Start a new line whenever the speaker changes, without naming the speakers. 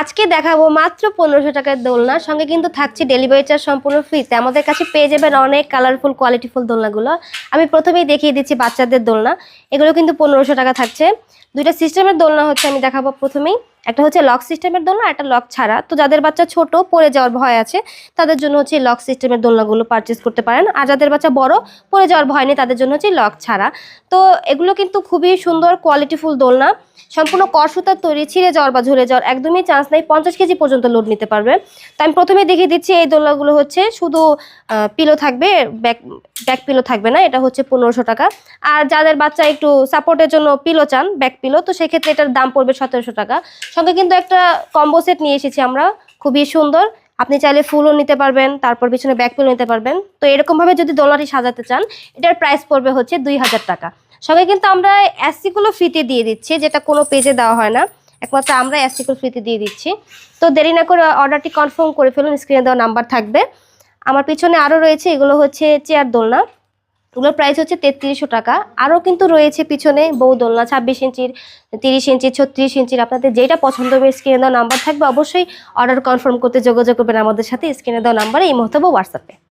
আজকে দেখাবো মাত্র 1500 টাকার দোলনা, সঙ্গে কিন্তু থাকছে ডেলিভারি চার্জ সম্পূর্ণ ফ্রিতে। আমাদের কাছে পেয়ে যাবেন অনেক কালারফুল কোয়ালিটিফুল দোলনাগুলো। আমি প্রথমেই দেখিয়ে দিচ্ছি বাচ্চাদের দোলনা, এগুলো কিন্তু 1500 টাকা থাকছে। দুইটা সিস্টেমের দোলনা হচ্ছে আমি দেখাবো প্রথমেই। একটা হচ্ছে লক সিস্টেমের দোলনা, একটা লক ছাড়া। তো যাদের বাচ্চা ছোট পড়ে যাওয়ার ভয় আছে তাদের জন্য হচ্ছে লক সিস্টেমের দোলনাগুলো পারচেস করতে পারেন, আর যাদের বাচ্চা বড় পড়ে যাওয়ার ভয় নেই তাদের জন্য হচ্ছে লক ছাড়া। তো এগুলো কিন্তু খুবই সুন্দর কোয়ালিটিফুল দোলনা, সম্পূর্ণ কসুতার তৈরি, ছিঁড়ে যাওয়ার বা ঝরে যাওয়ার একদমই চান্স নেই। 50 কেজি পর্যন্ত লোড নিতে পারবে। তো আমি প্রথমে দেখিয়ে দিচ্ছি এই দোলনাগুলো হচ্ছে শুধু পিলো থাকবে, ব্যাক পিলো থাকবে না। এটা হচ্ছে 1500 টাকা। আর যাদের বাচ্চা একটু সাপোর্টের জন্য পিলো চান, ব্যাক পিলো, তো সেক্ষেত্রে এটার দাম পড়বে 1700 টাকা। সঙ্গে কিন্তু একটা কম্বো সেট নিয়ে এসেছি আমরা, খুবই সুন্দর। আপনি চাইলে ফুলও নিতে পারবেন, তারপর পিছনে ব্যাক পিলো নিতে পারবেন। তো এরকম ভাবে যদি দোলনাটি সাজাতে চান এটার প্রাইস পড়বে হচ্ছে 2000 টাকা। সঙ্গে কিন্তু আমরা এসিগুলো ফ্রিতে দিয়ে দিচ্ছি, যেটা কোনো পেজে দেওয়া হয় না, একমাত্র আমরা এসিগুলো ফ্রিতে দিয়ে দিচ্ছি। তো দেরি না করে অর্ডারটি কনফার্ম করে ফেলুন, স্ক্রিনে দেওয়া নাম্বার থাকবে। আমার পিছনে আরও রয়েছে, এগুলো হচ্ছে চেয়ার দোলনা, এগুলোর প্রাইস হচ্ছে 3300 টাকা। আরও কিন্তু রয়েছে পিছনে বউ দোলনা, 26 ইঞ্চির, 30 ইঞ্চির, 36 ইঞ্চির। আপনাদের যেটা পছন্দ হবে স্ক্রিনে দেওয়া নাম্বার থাকবে, অবশ্যই অর্ডার কনফার্ম করতে যোগাযোগ করবেন আমাদের সাথে স্ক্রিনে দেওয়া নাম্বারে, এই মুহূর্তে হোয়াটসঅ্যাপে।